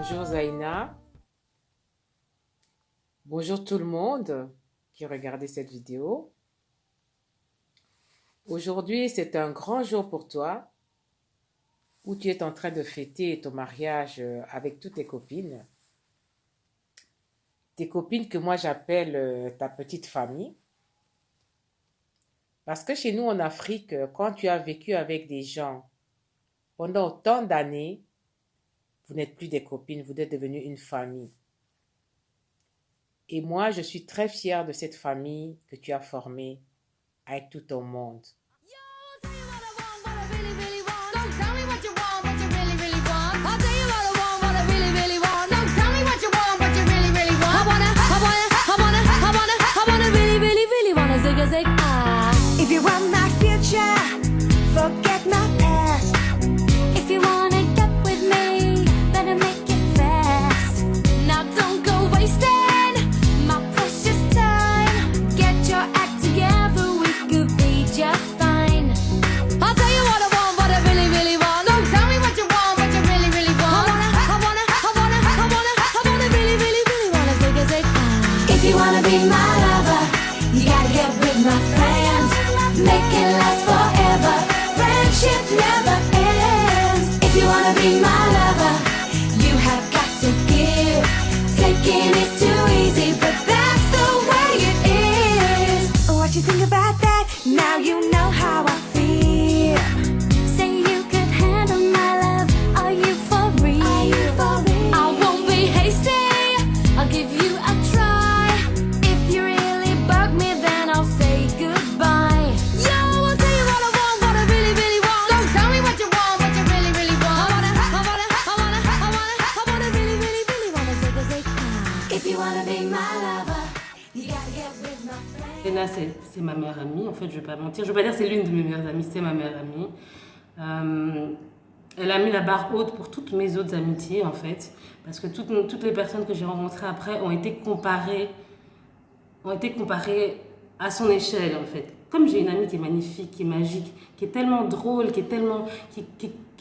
Bonjour Zaina, bonjour tout le monde qui regardait cette vidéo. Aujourd'hui, c'est un grand jour pour toi où tu es en train de fêter ton mariage avec toutes tes copines. Tes copines que moi j'appelle ta petite famille. Parce que chez nous en Afrique, quand tu as vécu avec des gens pendant autant d'années, vous n'êtes plus des copines, vous êtes devenues une famille. Et moi, je suis très fière de cette famille que tu as formée avec tout ton monde. If you want my future, forget my past. If you wanna get with me, better make it fast. Now don't go wasting my precious time. Get your act together, we could be just fine. I'll tell you what I really, really want. Don't tell me what you want, what you really, really want. I wanna really, really, really wanna zig. If you wanna be my lover, you gotta get with my friends. Make it last forever. Friendship never ends. If you wanna be my lover, you have got to give. Taking is too easy, but that's the way it is. What you think about that? Now you know how I feel. Say you could handle my love. Are you for real? I won't be hasty. I'll give you a try. If you really bug me, then I'll say goodbye. Yo, I'll tell you what I want, what I really, really want. Don't tell me what you want, what you really, really want. I wanna really, really, really wanna zig. If you wanna be my lover, you gotta get with my friends. Lena, c'est ma meilleure amie, en fait, je vais pas mentir. Je vais pas dire c'est l'une de mes meilleures amies, c'est ma meilleure amie. Elle a mis la barre haute pour toutes mes autres amitiés, en fait, parce que toutes les personnes que j'ai rencontrées après ont été comparées à son échelle, en fait. Comme j'ai une amie qui est magnifique, qui est magique, qui est tellement drôle, qui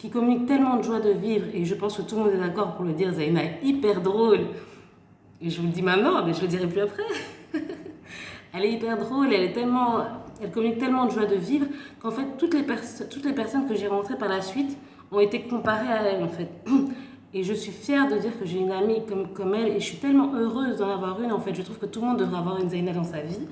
communique tellement de joie de vivre, et je pense que tout le monde est d'accord pour le dire, Zaina est hyper drôle. Et je vous le dis maintenant, mais je le dirai plus après. Elle est hyper drôle, elle communique tellement de joie de vivre qu'en fait, toutes les personnes que j'ai rencontrées par la suite ont été comparées à elle, en fait. Et je suis fière de dire que j'ai une amie comme elle, et je suis tellement heureuse d'en avoir une, en fait. Je trouve que tout le monde devrait avoir une Zaina dans sa vie.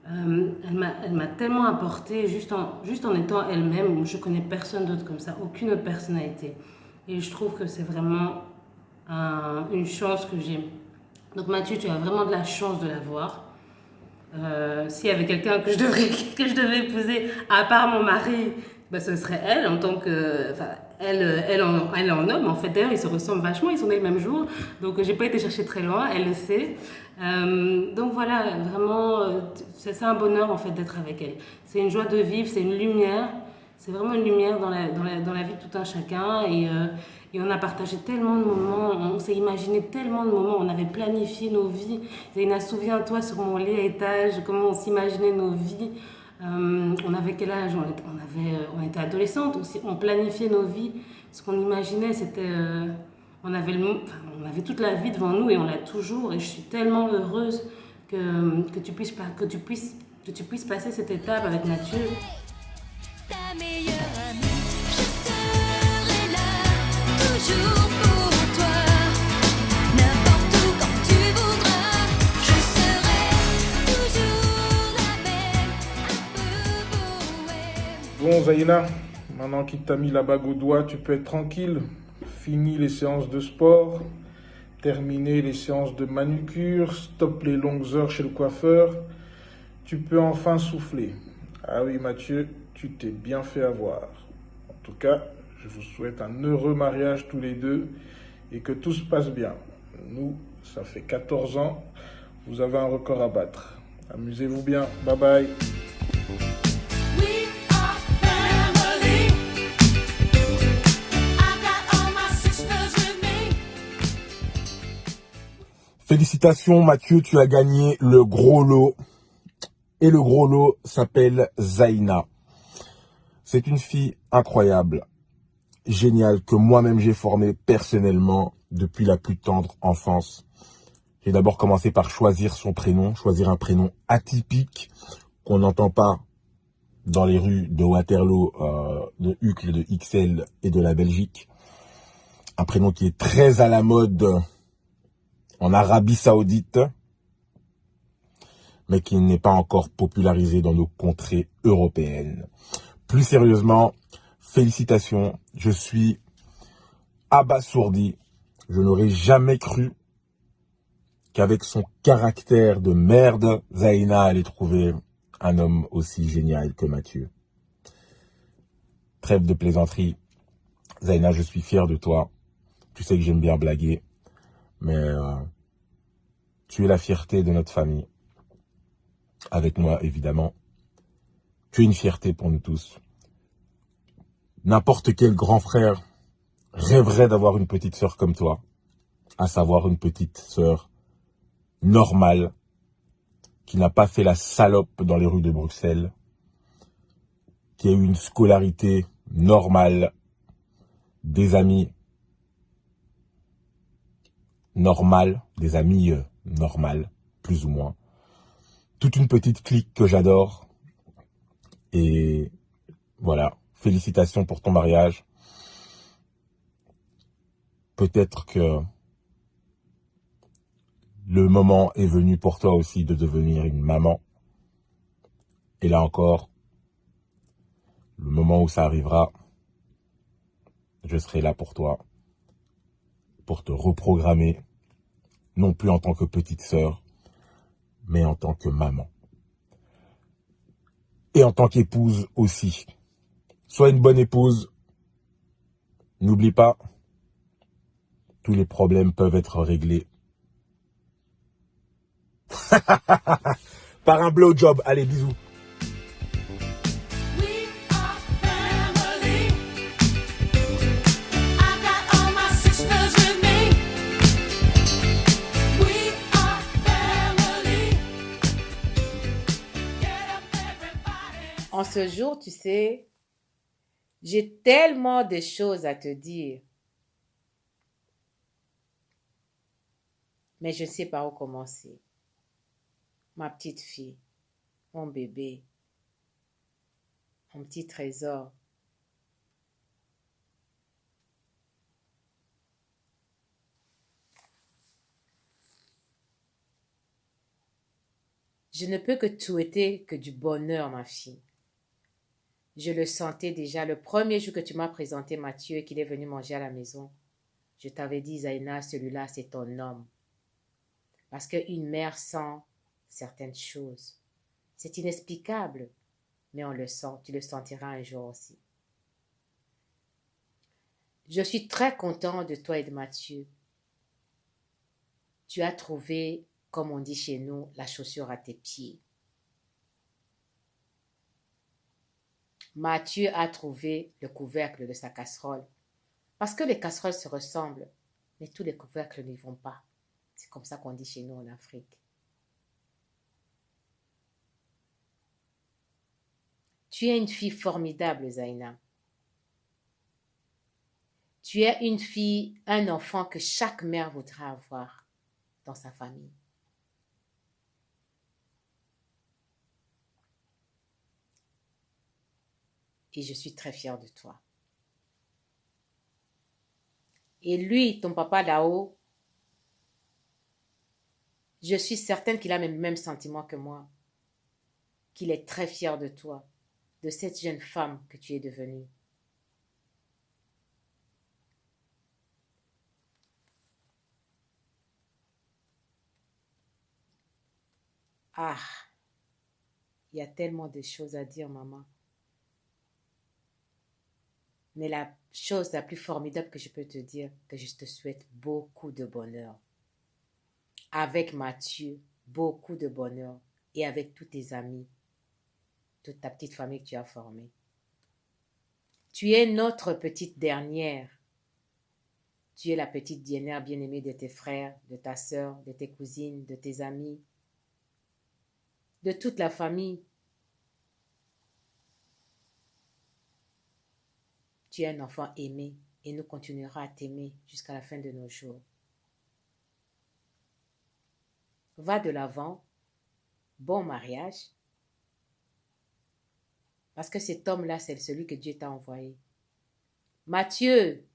Elle m'a tellement apporté juste en étant elle-même. Je connais personne d'autre comme ça, aucune autre personnalité. Et je trouve que c'est vraiment une chance que j'ai. Donc Mathieu, tu as vraiment de la chance de l'avoir. S'il y avait quelqu'un que je devais épouser, à part mon mari, bah, ce serait elle, en tant que... Enfin, elle en homme, en fait. D'ailleurs, ils se ressemblent vachement, ils sont nés le même jour. Donc, j'ai pas été chercher très loin, elle le sait. Donc, voilà, vraiment, c'est un bonheur, en fait, d'être avec elle. C'est une joie de vivre, c'est une lumière. C'est vraiment une lumière dans la vie de tout un chacun. Et on a partagé tellement de moments, on s'est imaginé tellement de moments, on avait planifié nos vies. Zaina, souviens-toi sur mon lit à étage, comment on s'imaginait nos vies. On avait quel âge? On était adolescentes aussi, on planifiait nos vies. Ce qu'on imaginait, c'était... on avait toute la vie devant nous et on l'a toujours. Et je suis tellement heureuse que tu puisses passer cette étape avec Mathieu. Ta meilleure amie, je serai là, toujours pour toi. N'importe où, quand tu voudras, je serai toujours la belle, un peu bohème. Bon, Zaina, maintenant qu'il t'a mis la bague au doigt, tu peux être tranquille. Fini les séances de sport, terminer les séances de manucure, stop les longues heures chez le coiffeur. Tu peux enfin souffler. Ah oui, Mathieu, tu t'es bien fait avoir. En tout cas, je vous souhaite un heureux mariage tous les deux et que tout se passe bien. Nous, ça fait 14 ans, vous avez un record à battre. Amusez-vous bien. Bye bye. We are family. I got all my sisters with me. Félicitations Mathieu, tu as gagné le gros lot. Et le gros lot s'appelle Zaina. C'est une fille incroyable, géniale, que moi-même j'ai formée personnellement. depuis la plus tendre enfance. J'ai d'abord commencé par choisir son prénom, choisir un prénom atypique qu'on n'entend pas dans les rues de Waterloo, de Uccle, de XL et de la Belgique. Un prénom qui est très à la mode en Arabie Saoudite, mais qui n'est pas encore popularisé dans nos contrées européennes. Plus sérieusement, félicitations, je suis abasourdi. Je n'aurais jamais cru qu'avec son caractère de merde, Zaina allait trouver un homme aussi génial que Mathieu. Trêve de plaisanterie. Zaina, je suis fier de toi. Tu sais que j'aime bien blaguer, mais tu es la fierté de notre famille. Avec moi, évidemment. Tu es une fierté pour nous tous. N'importe quel grand frère rêverait d'avoir une petite sœur comme toi, à savoir une petite sœur normale, qui n'a pas fait la salope dans les rues de Bruxelles, qui a eu une scolarité normale, des amis normales, des amis normales, plus ou moins. Toute une petite clique que j'adore. Et voilà, félicitations pour ton mariage. Peut-être que le moment est venu pour toi aussi de devenir une maman. Et là encore, le moment où ça arrivera, je serai là pour toi, pour te reprogrammer, non plus en tant que petite sœur, mais en tant que maman. Et en tant qu'épouse aussi. Sois une bonne épouse. N'oublie pas, tous les problèmes peuvent être réglés par un blowjob. Allez, bisous. We are family. I got all my sisters with me. We are family. Get up, everybody. En ce jour, tu sais, j'ai tellement de choses à te dire. Mais je ne sais pas où commencer. Ma petite fille, mon bébé, mon petit trésor. Je ne peux que te souhaiter que du bonheur, ma fille. Je le sentais déjà le premier jour que tu m'as présenté Mathieu et qu'il est venu manger à la maison. Je t'avais dit, Zaina, celui-là, c'est ton homme. Parce qu'une mère sent certaines choses. C'est inexplicable, mais on le sent. Tu le sentiras un jour aussi. Je suis très content de toi et de Mathieu. Tu as trouvé, comme on dit chez nous, la chaussure à tes pieds. Mathieu a trouvé le couvercle de sa casserole. Parce que les casseroles se ressemblent, mais tous les couvercles n'y vont pas. C'est comme ça qu'on dit chez nous en Afrique. Tu es une fille formidable, Zaina. Tu es une fille, un enfant que chaque mère voudra avoir dans sa famille. Et je suis très fière de toi. Et lui, ton papa là-haut, je suis certaine qu'il a le même sentiment que moi, qu'il est très fier de toi, de cette jeune femme que tu es devenue. Ah, il y a tellement de choses à dire, maman. Mais la chose la plus formidable que je peux te dire, que je te souhaite beaucoup de bonheur. Avec Mathieu, beaucoup de bonheur. Et avec tous tes amis, toute ta petite famille que tu as formée. Tu es notre petite dernière. Tu es la petite dernière bien-aimée de tes frères, de ta sœur, de tes cousines, de tes amis, de toute la famille. Tu es un enfant aimé et nous continuerons à t'aimer jusqu'à la fin de nos jours. Va de l'avant, bon mariage, parce que cet homme-là, c'est celui que Dieu t'a envoyé. Mathieu,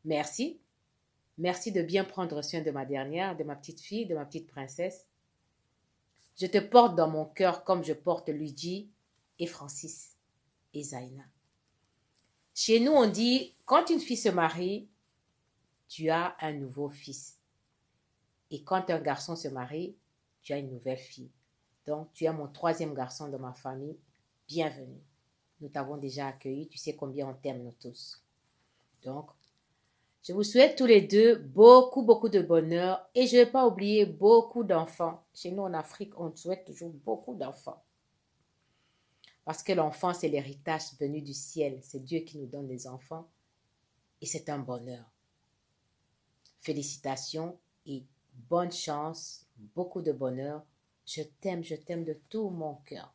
merci. Merci de bien prendre soin de ma dernière, de ma petite fille, de ma petite princesse. Je te porte dans mon cœur comme je porte Luigi et Francis et Zaina. Chez nous, on dit, quand une fille se marie, tu as un nouveau fils. Et quand un garçon se marie, tu as une nouvelle fille. Donc, tu es mon troisième garçon de ma famille. Bienvenue. Nous t'avons déjà accueilli. Tu sais combien on t'aime, nous tous. Donc, je vous souhaite tous les deux beaucoup, beaucoup de bonheur. Et je ne vais pas oublier beaucoup d'enfants. Chez nous, en Afrique, on souhaite toujours beaucoup d'enfants. Parce que l'enfant, c'est l'héritage venu du ciel. C'est Dieu qui nous donne les enfants. Et c'est un bonheur. Félicitations et bonne chance. Beaucoup de bonheur. Je t'aime de tout mon cœur.